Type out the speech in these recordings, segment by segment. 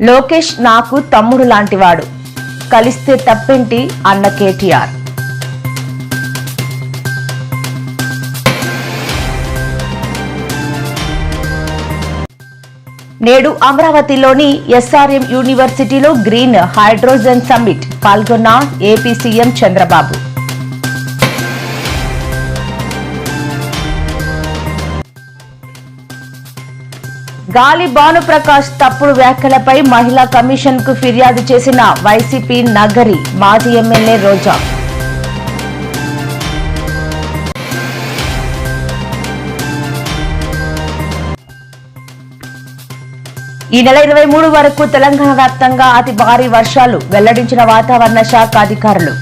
లోకేష్ నాకు తమ్ముడు లాంటివాడు, కలిస్తే తప్పేంటి అన్న కేటీఆర్. నేడు అమరావతిలోని ఎస్ఆర్ఎం యూనివర్సిటీలో గ్రీన్ హైడ్రోజన్ సమ్మిట్ పాల్గొన్న ఏపీ సీఎం చంద్రబాబు. గాలి భానుప్రకాష్ తప్పుడు వ్యాఖ్యలపై మహిళా కమిషన్ కు ఫిర్యాదు చేసిన వైసీపీ నగరి మాజీ ఎమ్మెల్యే రోజా. ఈ నెల 23 వరకు తెలంగాణ వ్యాప్తంగా అతి భారీ వర్షాలు వెల్లడించిన వాతావరణ శాఖ అధికారులు.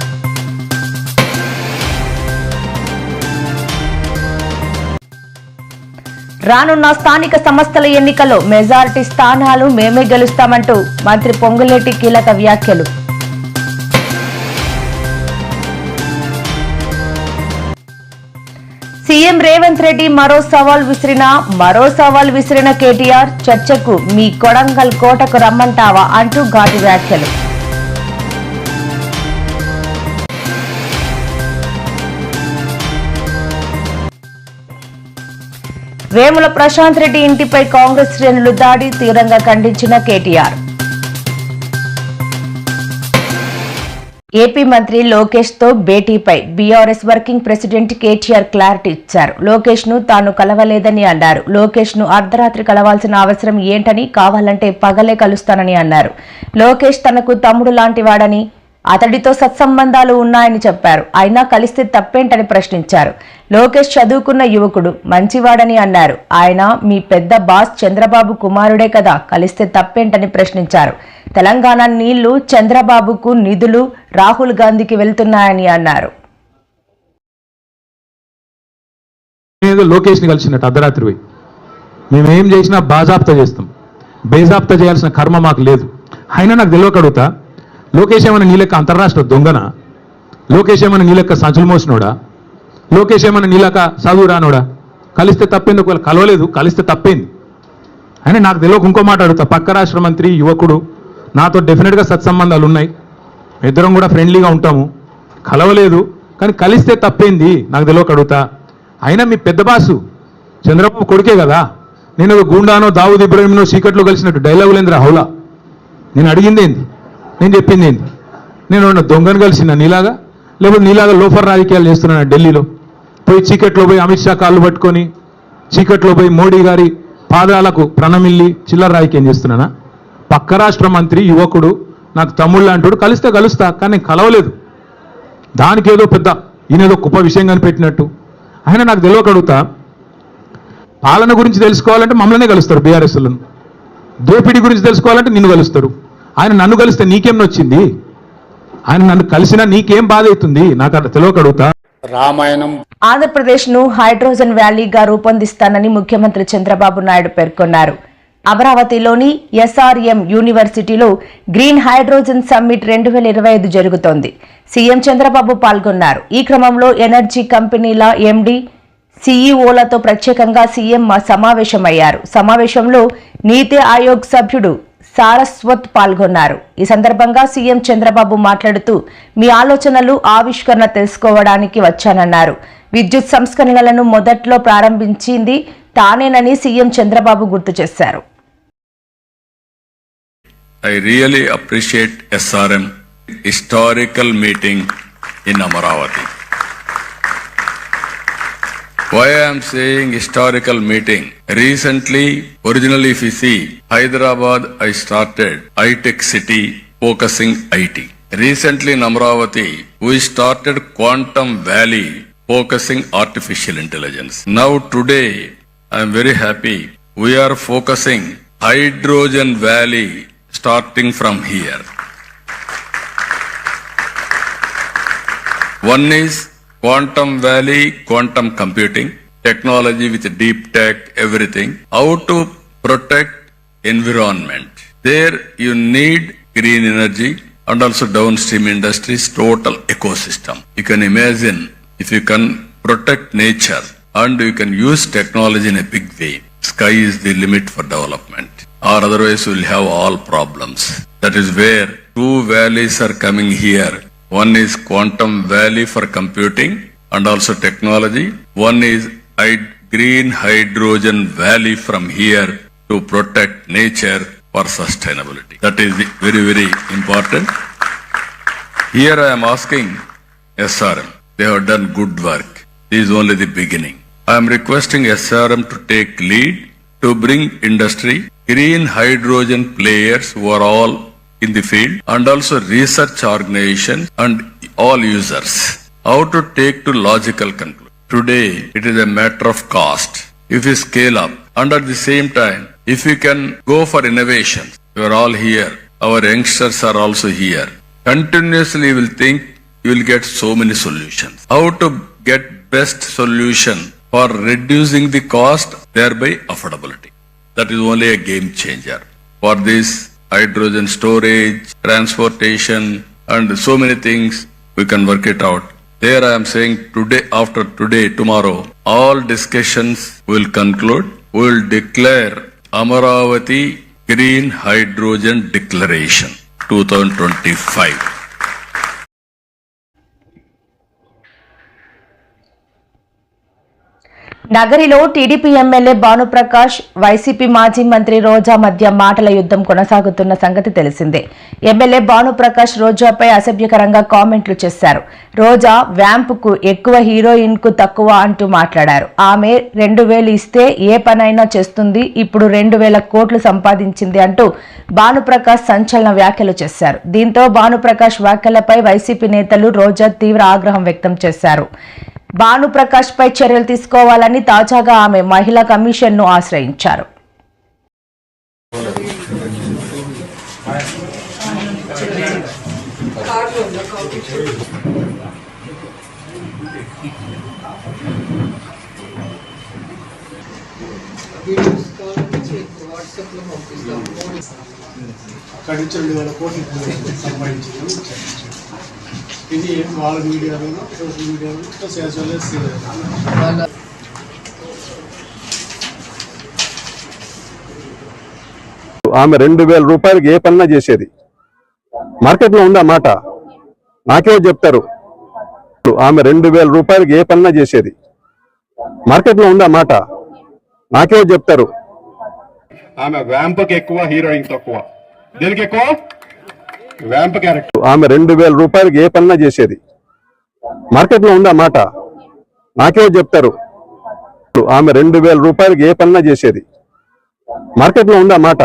రానున్న స్థానిక సంస్థల ఎన్నికల్లో మెజారిటీ స్థానాలు మేమే గెలుస్తామంటూ మంత్రి పొంగులేటి కీలక వ్యాఖ్యలు. సీఎం రేవంత్ రెడ్డి మరో సవాల్ విసిరిన కేటీఆర్, చర్చకు మీ కొడంగల్ కోటకు రమ్మంటావా అంటూ ఘాటు వ్యాఖ్యలు. వేముల ప్రశాంత్ రెడ్డి ఇంటిపై కాంగ్రెస్ శ్రేణులు దాడి తీవ్రంగా ఖండించిన కేటీఆర్. ఏపీ మంత్రి లోకేష్ తో భేటీపై BRS working president KTR clarity ఇచ్చారు. లోకేష్ ను తాను కలవలేదని అన్నారు. లోకేష్ ను అర్ధరాత్రి కలవాల్సిన అవసరం ఏంటని, కావాలంటే పగలే కలుస్తానని అన్నారు. లోకేష్ తనకు తమ్ముడు లాంటివాడని, అతడితో సత్సంబంధాలు ఉన్నాయని చెప్పారు. అయినా కలిస్తే తప్పేంటని ప్రశ్నించారు. లోకేష్ చదువుకున్న యువకుడు, మంచివాడని అన్నారు. ఆయన మీ పెద్ద బాస్ చంద్రబాబు కుమారుడే కదా, కలిస్తే తప్పేంటని ప్రశ్నించారు. తెలంగాణ నీళ్లు చంద్రబాబుకు, నిధులు రాహుల్ గాంధీకి వెళ్తున్నాయని అన్నారు. లోకేష్ ని కలిసినట్టు అర్ధరాత్రి పోయి మేమేం చేసినా బాజాప్తా చేస్తాం, బేజాప్తా చేయాల్సిన కర్మ మాకు లేదు. అయినా నాకు తెలియకడుగుతా, లోకేష్ ఏమైనా నీ లెక్క అంతర్రాష్ట్ర దొంగనా? లోకేష్ ఏమైనా నీ లెక్క సంచులు మోసినోడా? లోకేష్ ఏమైనా నీ లెక్క చదువు రానోడా? కలిస్తే తప్పింది, ఒకవేళ కలవలేదు కలిస్తే తప్పింది. అయినా నాకు తెలియక ఇంకో మాట అడుగుతా, పక్క రాష్ట్ర మంత్రి యువకుడు, నాతో డెఫినెట్గా సత్సంబంధాలు ఉన్నాయి, ఇద్దరం కూడా ఫ్రెండ్లీగా ఉంటాము, కలవలేదు కానీ కలిస్తే తప్పేంది నాకు తెలియక అడుగుతా. అయినా మీ పెద్ద బాసు చంద్రబాబు కొడుకే కదా, నేను గూండానో దావుద్ ఇబ్రాహింనో చీకట్లో కలిసినట్టు డైలాగులేంద్ర హౌలా. నేను అడిగింది ఏంది, నేను చెప్పింది ఏంది? నేను దొంగను కలిసిన నీలాగా, లేకపోతే నీలాగా లోఫర్ రాజకీయాలు చేస్తున్నాను ఢిల్లీలో పోయి, చీకట్లో పోయి అమిత్ షా కాళ్ళు పట్టుకొని, చీకట్లో పోయి మోడీ గారి పాదాలకు ప్రణమిల్లి చిల్లర రాజకీయం చేస్తున్నానా? పక్క రాష్ట్ర మంత్రి యువకుడు, నాకు తమ్ముళ్ళు అంటాడు, కలిస్తే కలుస్తా కానీ నేను కలవలేదు. దానికి ఏదో పెద్ద ఈయనేదో గొప్ప విషయం కనిపెట్టినట్టు. ఆయన నాకు తెలియకడుగుతా, పాలన గురించి తెలుసుకోవాలంటే మమ్మల్నే కలుస్తారు బీఆర్ఎస్లను, దోపిడీ గురించి తెలుసుకోవాలంటే నిన్ను కలుస్తారు. ఆయన నన్ను కలిస్తే నీకేం నొచ్చింది? ఆయన నన్ను కలిసినా నీకేం బాధ అవుతుంది? నాకు అట్లా తెలియకడుగుతా. రామాయణం ఆంధ్రప్రదేశ్ ను హైడ్రోజన్ వ్యాలీగా రూపొందిస్తానని ముఖ్యమంత్రి చంద్రబాబు నాయుడు పేర్కొన్నారు. అమరావతిలోని ఎస్ఆర్ఎం యూనివర్సిటీలో గ్రీన్ హైడ్రోజన్ సమ్మిట్ 2025 జరుగుతోంది. సీఎం చంద్రబాబు పాల్గొన్నారు. ఈ క్రమంలో ఎనర్జీ కంపెనీల ఎండీ, సీఈఓలతో ప్రత్యేకంగా సీఎం సమావేశమయ్యారు. సమావేశంలో నీతి ఆయోగ్ సభ్యుడు సారస్వత్ పాల్గొన్నారు. ఈ సందర్భంగా సీఎం చంద్రబాబు మాట్లాడుతూ, మీ ఆలోచనలు, ఆవిష్కరణ తెలుసుకోవడానికి వచ్చానన్నారు. విద్యుత్ సంస్కరణలను మొదట్లో ప్రారంభించింది తానేనని సీఎం చంద్రబాబు గుర్తు చేశారు. I really appreciate SRM historical meeting in Amaravati. Why I am saying historical meeting? Recently, originally if you see, Hyderabad I started iTech city focusing IT. Recently in Amaravati, we started Quantum Valley focusing artificial intelligence. Now today, I am very happy. We are focusing Hydrogen Valley starting from here. One is Quantum Valley, quantum computing, technology with deep tech, everything. How to protect environment. There you need green energy and also downstream industries, total ecosystem. You can imagine if you can protect nature and you can use technology in a big way, sky is the limit for development. or otherwise we'll have all problems. That is where two valleys are coming here. One is Quantum Valley for computing and also technology. One is Green Hydrogen Valley from here to protect nature for sustainability. That is very, very important. Here I am asking SRM. They have done good work. This is only the beginning. I am requesting SRM to take lead to bring industry, green hydrogen players who are all in the field, and also research organizations and all users. How to take to logical conclusion. Today, it is a matter of cost. If we scale up, and at the same time, if we can go for innovations, you are all here. Our youngsters are also here. Continuously, you will think you will get so many solutions. How to get best solution for reducing the cost, thereby affordability. That is only a game changer. For this, hydrogen storage, transportation, and so many things, we can work it out. There I am saying today, after today, tomorrow, all discussions will conclude. We will declare Amaravati Green Hydrogen Declaration 2025. నగరిలో TDP MLA Bhanuprakash YCP మాజీ మంత్రి రోజా మధ్య మాటల యుద్ధం కొనసాగుతున్న సంగతి తెలిసిందే. MLA Bhanuprakash రోజాపై అసభ్యకరంగా కామెంట్లు చేశారు. రోజా వ్యాంపుకు ఎక్కువ, హీరోయిన్ కు తక్కువ అంటూ మాట్లాడారు. ఆమె 2000 ఇస్తే ఏ పనైనా చేస్తుంది, ఇప్పుడు 2000 కోట్లు సంపాదించింది అంటూ భానుప్రకాష్ సంచలన వ్యాఖ్యలు చేశారు. దీంతో భానుప్రకాష్ వ్యాఖ్యలపై వైసీపీ నేతలు రోజా తీవ్ర ఆగ్రహం వ్యక్తం చేశారు. భానుప్రకాష్ పై చర్యలు తీసుకోవాలని తాజాగా ఆమె మహిళా కమిషన్ ను ఆశ్రయించారు. అక్కడి నుంచి 2000 కోట్లు సంపాదించింది. ఇది వాళ్ళ మీడియాలో, సోషల్ మీడియాలో, యాజ్ వెల్ యాజ్ ఆమె 2000 రూపాయలకి ఏ పన్నా చేసేది. మార్కెట్లో ఉందా మాట? నాకేమో చెప్తారు. ఆమె 2000 రూపాయలకి ఏ పన్నా చేసేది. మార్కెట్లో ఉందా మాట? నాకేమో చెప్తారు. ఆమె వ్యాంప్కి ఎక్కువ, హీరోయిన్ తక్కువ. దీనికి ఎక్కువ వ్యాంప్ క్యారెక్టర్. ఆమె 2000 రూపాయలకి ఏ పన్నా చేసేది. మార్కెట్లో ఉందా మాట? నాకేమో చెప్తారు. ఆమె 2000 రూపాయలకి ఏ పన్నా చేసేది. మార్కెట్లో ఉందా మాట?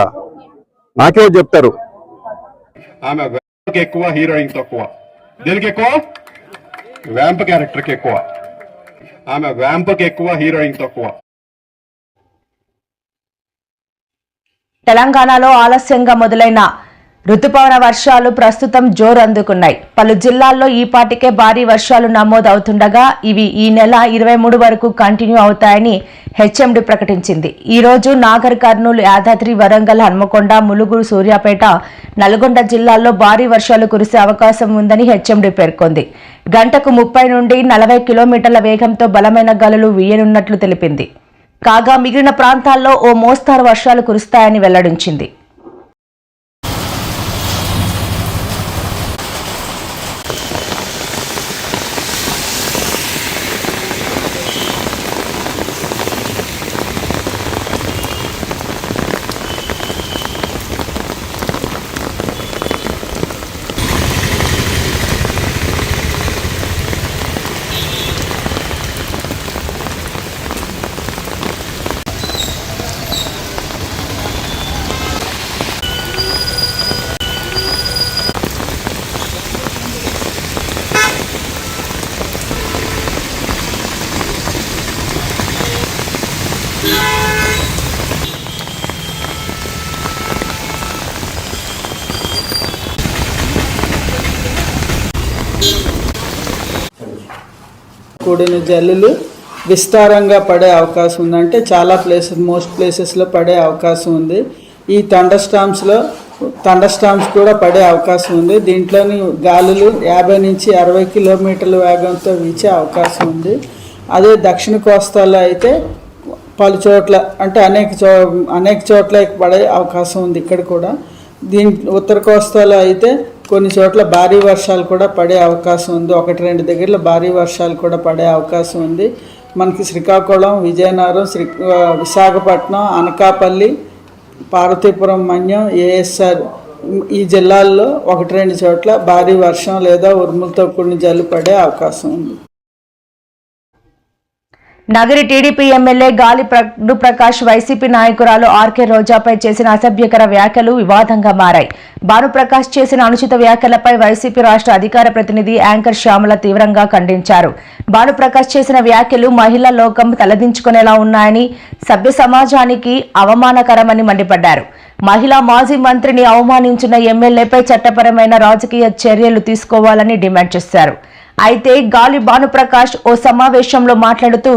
నాకేమో చెప్తారు. ఆమె వ్యాంప్కి ఎక్కువ, హీరోయిన్ తక్కువ. దీనికి ఎక్కువ వ్యాంప్ క్యారెక్టర్కి ఎక్కువ. ఆమె వ్యాంప్కి ఎక్కువ, హీరోయిన్ తక్కువ. తెలంగాణలో ఆలస్యంగా మొదలైన రుతుపవన వర్షాలు ప్రస్తుతం జోరు అందుకున్నాయి. పలు జిల్లాల్లో ఈపాటికే భారీ వర్షాలు నమోదవుతుండగా ఇవి ఈ నెల 23 వరకు కంటిన్యూ అవుతాయని హెచ్ఎండీ ప్రకటించింది. ఈ రోజు నాగర్ కర్నూలు, యాదాద్రి, వరంగల్, హన్మకొండ, ములుగు, సూర్యాపేట, నల్గొండ జిల్లాల్లో భారీ వర్షాలు కురిసే అవకాశం ఉందని హెచ్ఎండీ పేర్కొంది. గంటకు 30 నుండి 40 కిలోమీటర్ల వేగంతో బలమైన గాలులు వీయనున్నట్లు తెలిపింది. కాగా మిగిలిన ప్రాంతాల్లో ఓ మోస్తారు వర్షాలు కురుస్తాయని వెల్లడించింది. కూడిన జల్లులు విస్తారంగా పడే అవకాశం ఉంది. అంటే చాలా మోస్ట్ ప్లేసెస్లో పడే అవకాశం ఉంది. ఈ థండర్ స్టార్మ్స్ కూడా పడే అవకాశం ఉంది. దీంట్లోని గాలులు 50 నుంచి 60 కిలోమీటర్ల వేగంతో వీచే అవకాశం ఉంది. అదే దక్షిణ కోస్తాలో అయితే పలు చోట్ల అంటే అనేక చోట్ల పడే అవకాశం ఉంది. ఇక్కడ కూడా ఉత్తర కోస్తాలో అయితే కొన్ని చోట్ల భారీ వర్షాలు కూడా పడే అవకాశం ఉంది. 1-2 దగ్గరలో భారీ వర్షాలు కూడా పడే అవకాశం ఉంది. మనకి శ్రీకాకుళం, విజయనగరం, విశాఖపట్నం, అనకాపల్లి, పార్వతీపురం, మన్యం, ఏఎస్ఆర్ ఈ జిల్లాల్లో 1-2 చోట్ల భారీ వర్షం లేదా ఉరుములతో కూడిన జల్లు పడే అవకాశం ఉంది. నగరి టీడీపీ ఎమ్మెల్యే గాలి భానుప్రకాష్ వైసీపీ నాయకురాలు ఆర్కే రోజాపై చేసిన అసభ్యకర వ్యాఖ్యలు వివాదంగా మారాయి. భానుప్రకాష్ చేసిన అనుచిత వ్యాఖ్యలపై వైసీపీ రాష్ట్ర అధికార ప్రతినిధి యాంకర్ శ్యామల తీవ్రంగా ఖండించారు. భానుప్రకాష్ చేసిన వ్యాఖ్యలు మహిళా లోకం తలదించుకునేలా ఉన్నాయని, సభ్య సమాజానికి అవమానకరమని మండిపడ్డారు. మహిళా మాజీ మంత్రిని అవమానించిన ఎమ్మెల్యేపై చట్టపరమైన రాజకీయ చర్యలు తీసుకోవాలని డిమాండ్ చేశారు. అయితే గాలి భానుప్రకాష్ ఓ సమావేశంలో మాట్లాడుతూ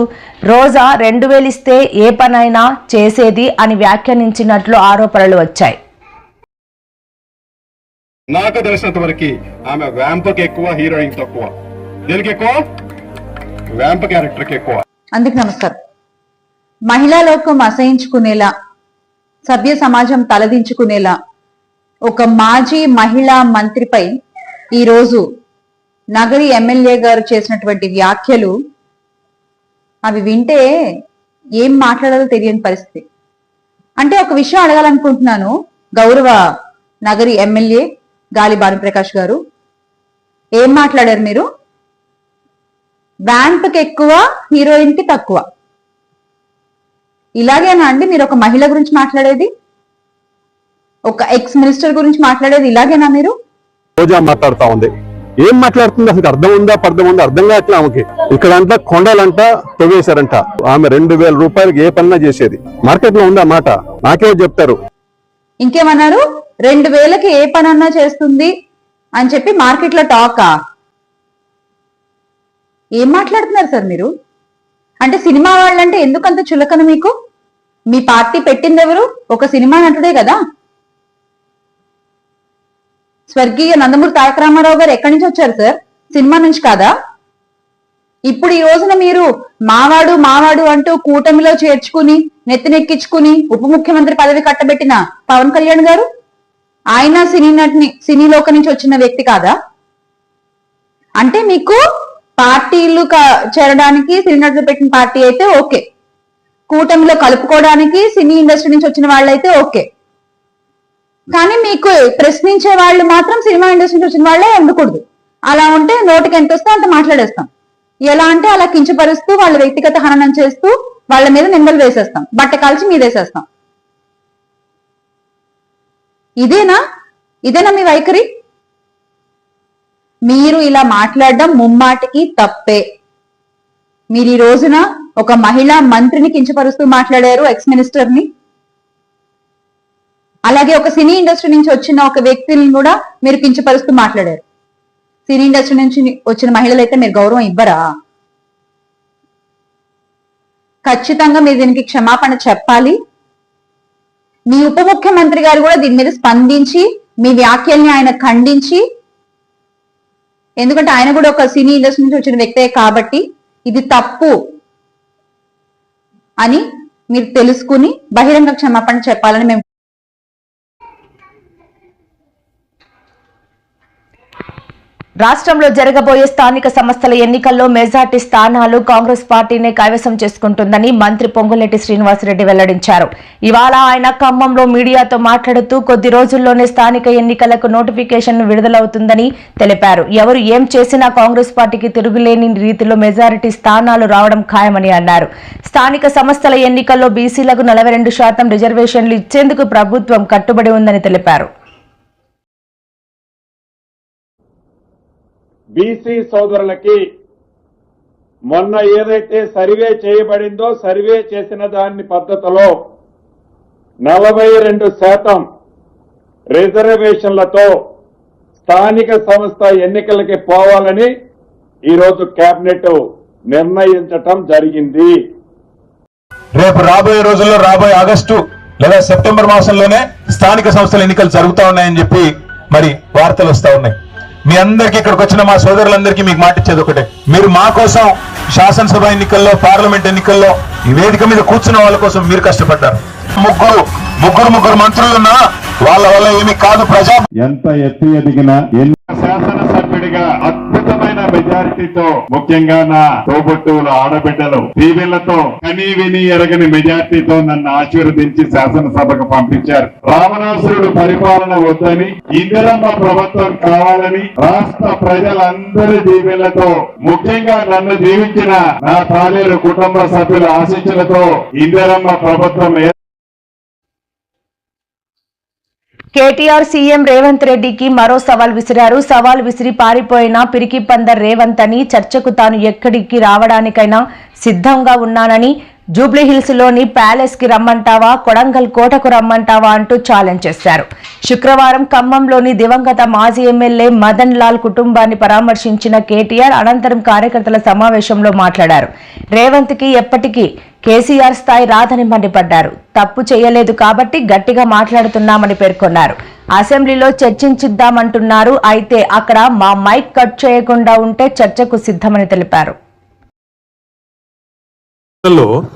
రోజా 2000 ఇస్తే ఏ పనైనా చేసేది అని వ్యాఖ్యానించినట్లు ఆరోపణలు వచ్చాయి. నాకు తెలిసినంత వరకు ఆమె వ్యాంపకి ఎక్కువ, హీరోయిన్ తక్కువ. దీనికి ఎక్కువ వ్యాంప్ క్యారెక్టర్కి ఎక్కువ. అందుకు నమస్కారం. మహిళా లోకం అసహించుకునేలా, సభ్య సమాజం తలదించుకునేలా ఒక మాజీ మహిళా మంత్రిపై ఈరోజు నగరి ఎమ్మెల్యే గారు చేసినటువంటి వ్యాఖ్యలు అవి వింటే ఏం మాట్లాడాలో తెలియని పరిస్థితి. అంటే ఒక విషయం అడగాలనుకుంటున్నాను. గౌరవ నగరి ఎమ్మెల్యే గాలి భానుప్రకాష్ గారు, ఏం మాట్లాడారు మీరు? వ్యాంప్కి ఎక్కువ, హీరోయిన్ కి తక్కువ. ఇలాగేనా అండి మీరు ఒక మహిళ గురించి మాట్లాడేది? ఒక ఎక్స్ మినిస్టర్ గురించి మాట్లాడేది ఇలాగేనా మీరు? రోజా మాట్లాడుతా ఉంది. ఏం మాట్లాడుతుంది అసలు అర్థం ఉందా అర్థం కావట్లే ఆమెకి. ఇక్కడంతా కొండలంట తవ్వేశారంట. ఆమె 2000 రూపాయలకి ఏ పన్నా చేసేది. మార్కెట్ లో ఉందా మాట? నాకేమో చెప్తారు. ఇంకేమన్నారు? 2000కి ఏ పనన్నా చేస్తుంది అని చెప్పి మార్కెట్ లో టాకా? ఏం మాట్లాడుతున్నారు సార్ మీరు? అంటే సినిమా వాళ్ళంటే ఎందుకంత చులకన మీకు? మీ పార్టీ పెట్టింది ఎవరు? ఒక సినిమా నటుడే కదా. స్వర్గీయ నందమూరి తారక రామారావు గారు ఎక్కడి నుంచి వచ్చారు సార్? సినిమా నుంచి కాదా? ఇప్పుడు ఈ రోజున మీరు మావాడు అంటూ కూటమిలో చేర్చుకుని నెత్తినెక్కించుకుని ఉప ముఖ్యమంత్రి పదవి కట్టబెట్టిన పవన్ కళ్యాణ్ గారు, ఆయన సినీ లోక నుంచి వచ్చిన వ్యక్తి కాదా? అంటే మీకు పార్టీలు చేరడానికి సినీ నటులు పెట్టిన పార్టీ అయితే ఓకే, కూటమిలో కలుపుకోవడానికి సినీ ఇండస్ట్రీ నుంచి వచ్చిన వాళ్ళైతే ఓకే, కానీ మీకు ప్రశ్నించే వాళ్ళు మాత్రం సినిమా ఇండస్ట్రీ నుంచి వచ్చిన వాళ్ళే ఉండకూడదు. అలా ఉంటే నోటికి ఎంత వస్తే అంత మాట్లాడేస్తాం. ఎలా అంటే అలా కించపరుస్తూ వాళ్ళ వ్యక్తిగత హననం చేస్తూ వాళ్ళ మీద నిందలు వేసేస్తాం, బట్ట కాల్చి మీదేసేస్తాం. ఇదేనా మీ వైఖరి? మీరు ఇలా మాట్లాడడం ముమ్మాటికి తప్పే. మీరు ఈ రోజున ఒక మహిళా మంత్రిని కించపరుస్తూ మాట్లాడారు, ఎక్స్ మినిస్టర్ ని. అలాగే ఒక సినీ ఇండస్ట్రీ నుంచి వచ్చిన ఒక వ్యక్తిని కూడా మీరు కించపరుస్తూ మాట్లాడారు. సినీ ఇండస్ట్రీ నుంచి వచ్చిన మహిళలైతే మీరు గౌరవం ఇవ్వరా? ఖచ్చితంగా మీరు దీనికి క్షమాపణ చెప్పాలి. మీ ఉప ముఖ్యమంత్రి గారు కూడా దీని మీద స్పందించి మీ వ్యాఖ్యల్ని ఆయన ఖండించి, ఎందుకంటే ఆయన కూడా ఒక సినీ ఇండస్ట్రీ నుంచి వచ్చిన వ్యక్తే కాబట్టి ఇది తప్పు అని మీరు తెలుసుకుని బహిరంగ క్షమాపణ చెప్పాలని మేము. రాష్ట్రంలో జరగబోయే స్థానిక సంస్థల ఎన్నికల్లో మెజార్టీ స్థానాలు కాంగ్రెస్ పార్టీనే కైవసం చేసుకుంటుందని మంత్రి పొంగులేటి శ్రీనివాసరెడ్డి వెల్లడించారు. ఇవాళ ఆయన ఖమ్మంలో మీడియాతో మాట్లాడుతూ కొద్ది రోజుల్లోనే స్థానిక ఎన్నికలకు నోటిఫికేషన్ విడుదలవుతుందని తెలిపారు. ఎవరు ఏం చేసినా కాంగ్రెస్ పార్టీకి తిరుగులేని రీతిలో మెజారిటీ స్థానాలు రావడం ఖాయమని అన్నారు. స్థానిక సంస్థల ఎన్నికల్లో బీసీలకు 42% రిజర్వేషన్లు ఇచ్చేందుకు ప్రభుత్వం కట్టుబడి ఉందని తెలిపారు. బీసీ సోదరులకి మొన్న ఏదైతే సర్వే చేయబడిందో, సర్వే చేసిన దాని పద్ధతిలో 42% రిజర్వేషన్లతో స్థానిక సంస్థ ఎన్నికలకి పోవాలని ఈరోజు కేబినెట్ నిర్ణయించటం జరిగింది. రేపు రాబోయే రోజుల్లో, రాబోయే ఆగస్టు లేదా సెప్టెంబర్ మాసంలోనే స్థానిక సంస్థల ఎన్నికలు జరుగుతా ఉన్నాయని చెప్పి మరి వార్తలు వస్తా ఉన్నాయి. మీ అందరికీ ఇక్కడికి వచ్చిన మా సోదరులందరికీ మీకు మాటిచ్చేది ఒకటే, మీరు మా కోసం శాసనసభ ఎన్నికల్లో, పార్లమెంట్ ఎన్నికల్లో ఈ వేదిక మీద కూర్చున్న వాళ్ళ కోసం మీరు కష్టపడ్డారు. ముగ్గురు మంత్రులున్నా వాళ్ళ వల్ల ఏమి కాదు. ప్రజా ఎంత ఎత్తు ఎదిగినా శాసనసభ్యుడిగా అద్భుతమైన మెజారిటీతో, ముఖ్యంగా నా తోబుట్టువుల ఆడబిడ్డలు దీవెళ్లతో కనీ విని ఎరగని మెజారిటీతో నన్ను ఆశీర్వదించి శాసనసభకు పంపించారు. రావణాసురుడు పరిపాలన వద్దని, ఇందిరమ్మ ప్రభుత్వం కావాలని రాష్ట్ర ప్రజలందరి దీవెళ్లతో, ముఖ్యంగా నన్ను దీవించిన నా తాలేరు కుటుంబ సభ్యుల ఆశీస్సులతో ఇందిరమ్మ ప్రభుత్వం కేటీఆర్ సీఎం రేవంత్ రెడ్డికి మరో సవాల్ విసిరారు. సవాల్ విసిరి పారిపోయిన పిరికి పందర్ రేవంత్ అని చర్చకు తాను ఎక్కడికి రావడానికైనా సిద్ధంగా ఉన్నానని, జూబ్లీహిల్స్ లోని ప్యాలెస్ కి రమ్మంటావా, కొడంగల్ కోటకు రమ్మంటావా అంటూ ఛాలెంజ్ చేశారు. శుక్రవారం ఖమ్మంలోని దివంగత మాజీ ఎమ్మెల్యే మదన్ లాల్ కుటుంబాన్ని పరామర్శించిన కేటీఆర్ అనంతరం కార్యకర్తల సమావేశంలో మాట్లాడారు. రేవంత్ కి ఎప్పటికీ కేసీఆర్ స్థాయి రాదని మండిపడ్డారు. తప్పు చేయలేదు కాబట్టి గట్టిగా మాట్లాడుతున్నామని పేర్కొన్నారు. అసెంబ్లీలో చర్చించిద్దామంటున్నారు, అయితే అక్కడ మా మైక్ కట్ చేయకుండా ఉంటే చర్చకు సిద్ధమని తెలిపారు.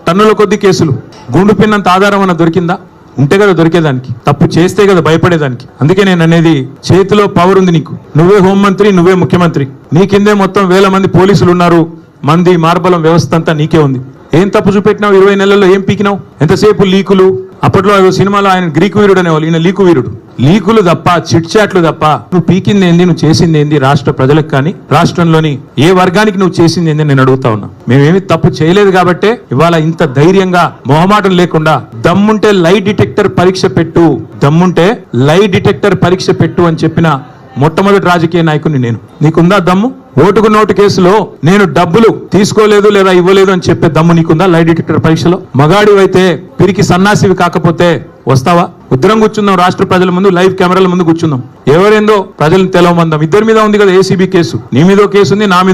టన్నుల కొద్ది కేసులు, గుండు పిన్నంత ఆధారం అన్న దొరికిందా? ఉంటే కదా దొరికేదానికి, తప్పు చేస్తే కదా భయపడేదానికి. అందుకే నేను అనేది, చేతిలో పవర్ ఉంది నీకు. నువ్వే హోంమంత్రి, నువ్వే ముఖ్యమంత్రి, నీ కిందే మొత్తం 1000 మంది పోలీసులు ఉన్నారు. మంది మార్బలం వ్యవస్థ అంతా నీకే ఉంది. ఏం తప్పు చూపెట్టినావు? 20 నెలల్లో ఏం పీకినావు? ఎంతసేపు లీకులు. అప్పట్లో సినిమాలో ఆయన గ్రీకు వీరుడు అనేవాళ్ళు, ఈయన లీకు వీరుడు. లీకులు తప్ప, చిట్ చాట్లు తప్ప నువ్వు పీకింది ఏంది, నువ్వు చేసింది ఏంది? రాష్ట్ర ప్రజలకు కానీ రాష్ట్రంలోని ఏ వర్గానికి నువ్వు చేసింది ఏంది నేను అడుగుతా ఉన్నా. మేమేమి తప్పు చేయలేదు కాబట్టే ఇవాళ ఇంత ధైర్యంగా, మొహమాటం లేకుండా, దమ్ముంటే లై డిటెక్టర్ పరీక్ష పెట్టు, దమ్ముంటే లై డిటెక్టర్ పరీక్ష పెట్టు అని చెప్పిన మొట్టమొదటి రాజకీయ నాయకుని నేను. నీకుందా దమ్ము? ఓటుకు నోటు కేసులో నేను డబ్బులు తీసుకోలేదు లేదా ఇవ్వలేదు అని చెప్పే దమ్ము నీకుందా? లై డిటెక్టర్ పరీక్షలో మగాడివైతే, పిరికి సన్నాసివి కాకపోతే వస్తావా? ఉద్దరం కూర్చుందాం, రాష్ట్ర ప్రజల ముందు లైవ్ కెమెరాల ముందు కూర్చుందాం. ఎవరేందో ప్రజలను తెలవమందాం. ఇద్దరి మీద ఉంది కదా ఏసీబీ కేసు, నీ మీదో కేసు ఉంది, నా మీదో